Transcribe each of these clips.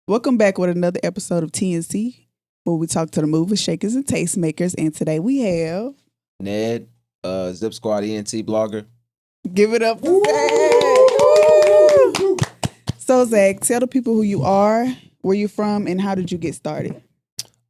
Welcome back with another episode of TNC, where we talk to the movers, shakers, and tastemakers. And today we have Ned, Zip Squad ENT blogger. Give It Up for Zach. So Zach, tell the people who you are, where you're from, and how did you get started?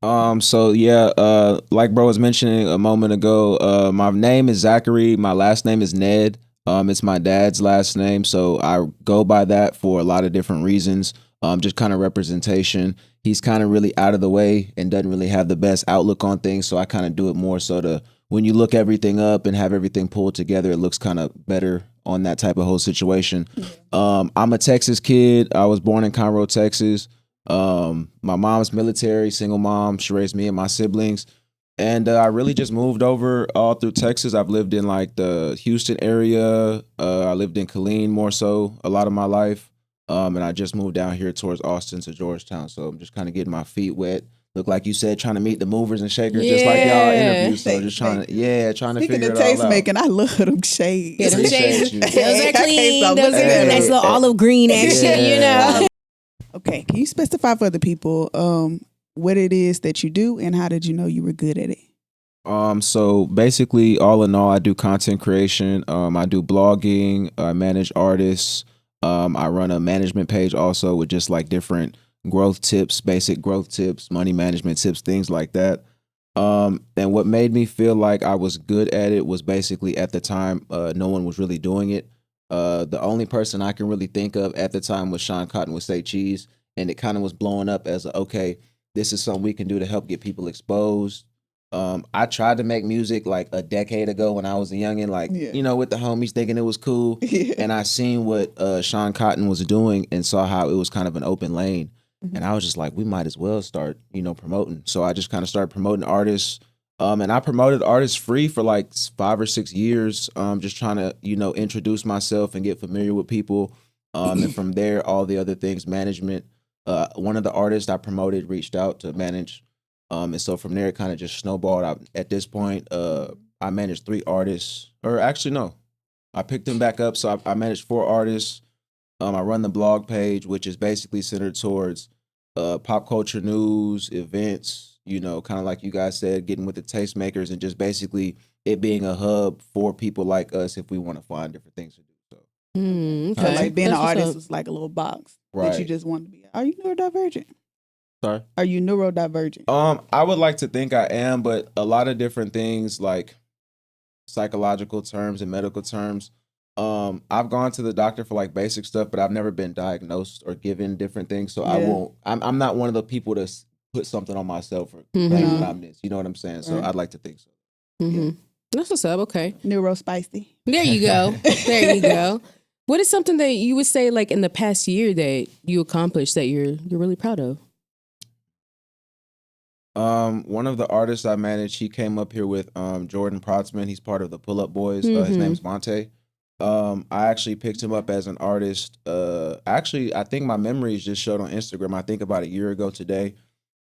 Like bro was mentioning a moment ago, my name is Zachary. My last name is Ned. It's my dad's last name, so I go by that for a lot of different reasons. Just kind of representation. He's kind of really out of the way and doesn't really have the best outlook on things, so I kind of do it more so to when you look everything up and have everything pulled together, it looks kind of better on that type of whole situation. I'm a Texas kid. I was born in Conroe, Texas. My mom's military, single mom. She raised me and my siblings. And I really just moved over all through Texas. I've lived in like the Houston area. I lived in Killeen more so a lot of my life. And I just moved down here towards Austin to Georgetown. So I'm just kind of getting my feet wet. Look, like you said, trying to meet the movers and shakers, just like y'all interviews. So just trying to figure Speaking of it taste all out. making, I love them shades. Yeah, them Appreciate shades. you. Those are clean. stop Those are looking at good. Nice them. little olive green action, you know. Okay, can you specify for the people what it is that you do and how did you know you were good at it? So basically, all in all, I do content creation. I do blogging. I manage artists. I run a management page also with just like different growth tips, basic growth tips, money management tips, things like that. And what made me feel like I was good at it was basically at the time, no one was really doing it. The only person I can really think of at the time was Sean Cotton with Say Cheese, and it kind of was blowing up as okay, this is something we can do to help get people exposed. I tried to make music like a decade ago when I was a youngin', like with the homies thinking it was cool, and I seen what Sean Cotton was doing and saw how it was kind of an open lane, and I was just like, we might as well start promoting. So I just kind of started promoting artists. And I promoted artists free for like 5 or 6 years, just trying to, introduce myself and get familiar with people. And from there, all the other things, management. One of the artists I promoted reached out to manage. And so from there, it kind of just snowballed. At this point, I managed 3 artists. Or actually, no. I picked them back up. So I managed 4 artists. I run the blog page, which is basically centered towards pop culture news, events, kind of like you guys said, getting with the tastemakers and just basically it being a hub for people like us if we want to find different things to do. So, So Okay. like being an That's what's artist up. was like a little box that Right. you just wanted to be. Are you neurodivergent? Sorry? Are you neurodivergent? I would like to think I am, but a lot of different things like psychological terms and medical terms. I've gone to the doctor for like basic stuff, but I've never been diagnosed or given different things. So I Yeah. won't. I'm not one of the people to put something on myself or Mhm. claim that I'm this. You know what I'm saying? So Right. I'd like to think so. Mm-hmm. That's what's up. Okay. Neurospicy. There you go. There you go. What is something that you would say like in the past year that you accomplished that you're really proud of? One of the artists I managed, he came up here with Jordan Protzman. He's part of the Pull Up Boys. His name's Monte. I actually picked him up as an artist. Actually, I think my memories just showed on Instagram. I think about a year ago today.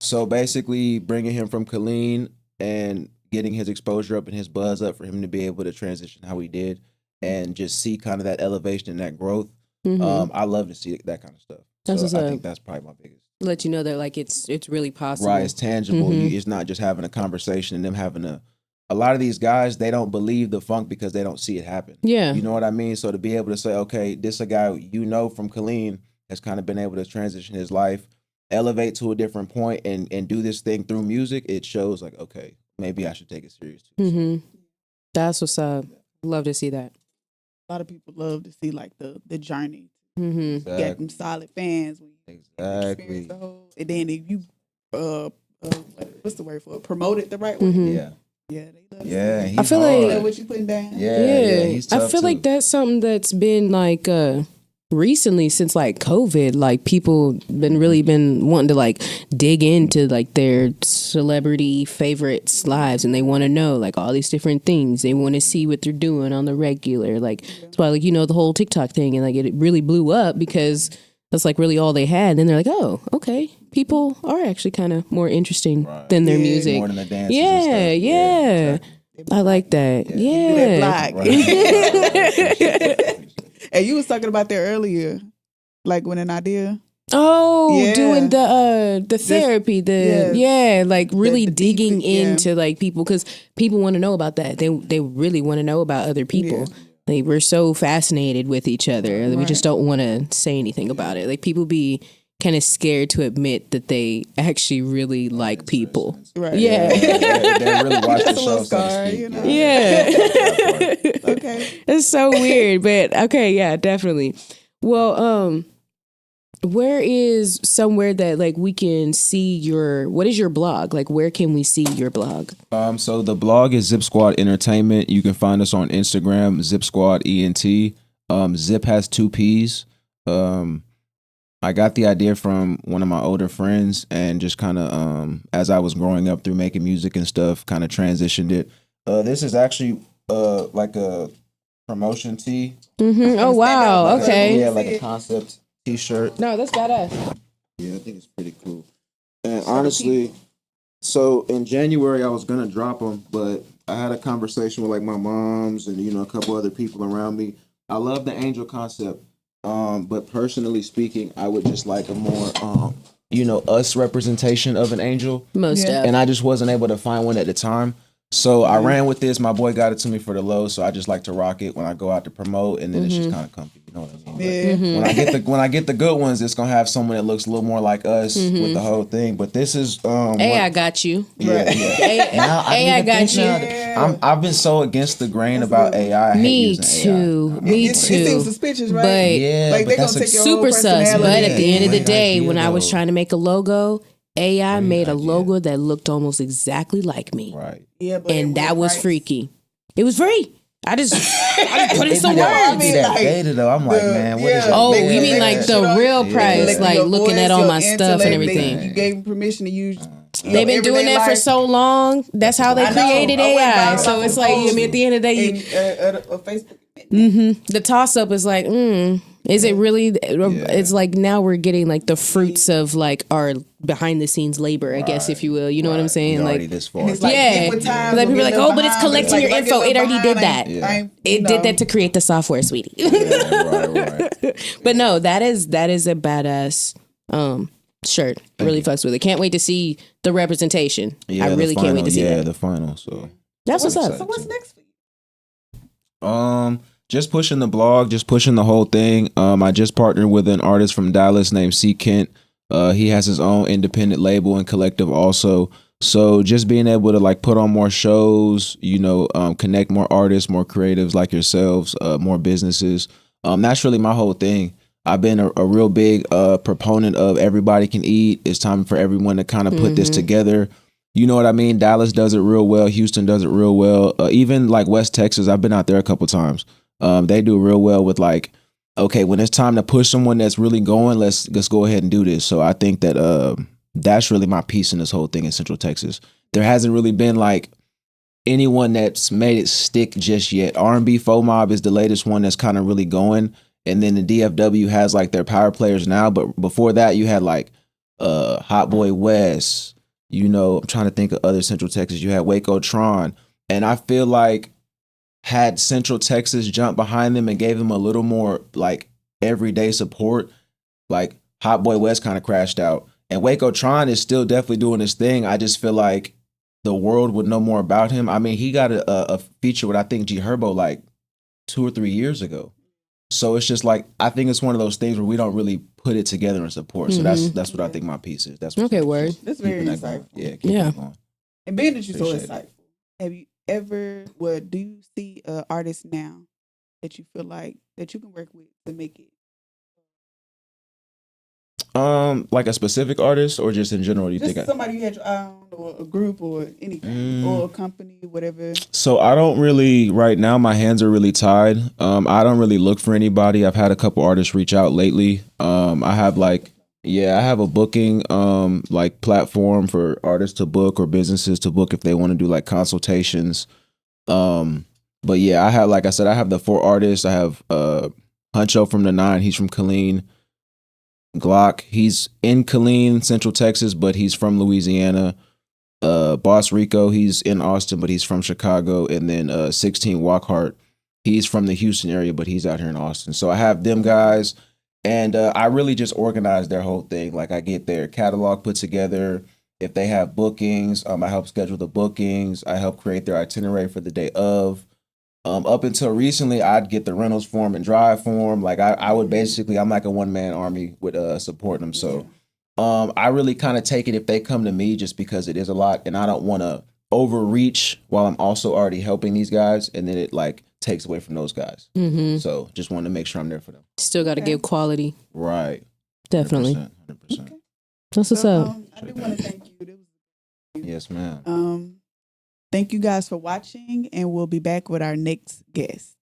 So basically, bringing him from Killeen and getting his exposure up and his buzz up for him to be able to transition how he did and just see kind of that elevation and that growth. Mhm. I love to see that kind of stuff. That's so what's I up. think that's probably my biggest. Let you know that like it's really possible. Right, it's tangible. Mhm. It's not just having a conversation and them having a lot of these guys, they don't believe the funk because they don't see it happen. Yeah. You know what I mean? So to be able to say, okay, this a guy from Killeen has kind of been able to transition his life, elevate to a different point and do this thing through music, it shows like, okay, maybe I should take it serious too. Mm-hmm. That's what's up. Love to see that. A lot of people love to see like the journey. Mm-hmm. Get them solid fans when you experience Exactly. the whole. And then if you what's the word for it? Promote it the right way. Mhm. Yeah. Yeah, they love Yeah. it. He's I feel hard. like- You know what you putting down? Yeah, he's I tough feel too. like that's something that's been like recently since like COVID, like people been wanting to like dig into like their celebrity favorites lives and they want to know like all these different things. They want to see what they're doing on the regular. Like that's why like the whole TikTok thing and like it really blew up because that's like really all they had. And then they're like, oh, okay. People are actually kind of more interesting Right. than their Yeah. music. More than the dances Yeah, and stuff. yeah. Exactly. I like that. Do Yeah. that block. Right. And you was talking about that earlier, like when an idea Oh, Yeah. doing the therapy, like really The digging deep- yeah. into like people, because people want to know about that. They really want to know about other people. Like we're so fascinated with each other. We just don't want to say anything about it. Like people be kind of scared to admit that they actually really like people. Right. Yeah. They really watch the That's a little show, so to scar, speak. you know. Yeah. Okay. It's so weird, but okay, yeah, definitely. Well, where is somewhere that like we can see what is your blog? Like where can we see your blog? So the blog is Zip Squad Entertainment. You can find us on Instagram, Zip Squad ENT. Zip has 2 P's. I got the idea from one of my older friends, and just kind of as I was growing up through making music and stuff, kind of transitioned it. This is actually like a promotion tee. Mm-hmm. Oh wow, okay. Yeah, like a concept T-shirt. No, that's badass. Yeah, I think it's pretty cool. And honestly, so in January I was gonna drop them, but I had a conversation with like my moms and a couple other people around me. I love the angel concept, but personally speaking, I would just like a more us representation of an angel. Most Yeah. of. And I just wasn't able to find one at the time. So I ran with this. My boy got it to me for the low, so I just like to rock it when I go out to promote, and then it's just kind of comfy. You know what I mean? Yeah. When I get the good ones, it's gonna have someone that looks a little more like us with the whole thing. But this is Hey, I got you. yeah. Now, I got you. I've been so against the grain about AI. I hate Me using too. AI. Me It seems too. suspicious, right? But Yeah, like but they that's gonna a take your whole super sus. personality. But at the end of the Great day, idea, when I was though. trying to make a logo, AI made a logo that looked almost exactly like me. Right. Yeah, but And it that was right. freaky. It was free. I just put in some It words. be that data though. I'm like, man, what is that? Oh, They- you mean they- like they- the real they- price, they- like your looking voice, at all your my stuff and intellect, everything. You gave them permission to use. They've been doing that for so long. That's how they I know. created I went AI. down So some it's like, I mean, at the end of the day, Facebook. the toss up is like, is it really? It's like now we're getting like the fruits of like our behind the scenes labor, I guess, if you will. You know what I'm saying? Already Like, this far. It's like, yeah. with time, Like people are we'll like, get oh, but it's behind, collecting like, your if I info. get It already did behind, that. I ain't- It did that to create the software, sweetie. Yeah, right. But no, that is a badass shirt. Really fucks with it. Can't wait to see the representation. Yeah, I the really can't wait final, to see yeah, that. the final. So That's what's up. So what's next for you? just pushing the blog, just pushing the whole thing. I just partnered with an artist from Dallas named C. Kent. He has his own independent label and collective also. So just being able to like put on more shows, connect more artists, more creatives like yourselves, more businesses. That's really my whole thing. I've been a real big proponent of everybody can eat. It's time for everyone to kind of put this together. You know what I mean? Dallas does it real well. Houston does it real well. Even like West Texas, I've been out there a couple times. They do real well with like, okay, when it's time to push someone that's really going, let's go ahead and do this. So I think that that's really my piece in this whole thing in Central Texas. There hasn't really been like anyone that's made it stick just yet. R&B Faux Mob is the latest one that's kind of really going. And then the DFW has like their power players now. But before that, you had like Hot Boy West. I'm trying to think of other Central Texas. You had Waco Tron. And I feel like had Central Texas jump behind them and gave them a little more like everyday support, like Hot Boy West kind of crashed out. And Waco Tron is still definitely doing his thing. I just feel like the world would know more about him. I mean, he got a feature with, I think, G Herbo like 2 or 3 years ago. So it's just like, I think it's one of those things where we don't really put it together and support. So that's what I think my piece is. That's Okay, word. That's very keeping that going. insightful. Yeah, keeping Yeah. that going. And being that you're so Appreciate insightful, have you ever? Do you see artists now that you feel like that you can work with to make it? Like a specific artist or just in general? Do you Just think? somebody you had your eye on, or a group, or anything, or a company, whatever. So I don't really right now. My hands are really tied. I don't really look for anybody. I've had a couple artists reach out lately. I have a booking like platform for artists to book or businesses to book if they want to do like consultations. But yeah, I have, like I said, I have the 4 artists. I have Huncho from the 9. He's from Killeen. Glock, he's in Killeen, Central Texas, but he's from Louisiana. Boss Rico, he's in Austin, but he's from Chicago. And then 16 Walkhart, he's from the Houston area, but he's out here in Austin. So I have them guys. And I really just organize their whole thing. Like I get their catalog put together. If they have bookings, I help schedule the bookings. I help create their itinerary for the day of. Up until recently, I'd get the rentals form and drive form. Like I would basically, I'm like a one-man army with supporting them. So I really kind of take it if they come to me just because it is a lot, and I don't want to overreach while I'm also already helping these guys, and then it like takes away from those guys. So just want to make sure I'm there for them. Still got to Okay. give quality. Right. Definitely. 100%. That's what's up. I do want to thank you. Yes, ma'am. Thank you guys for watching, and we'll be back with our next guest.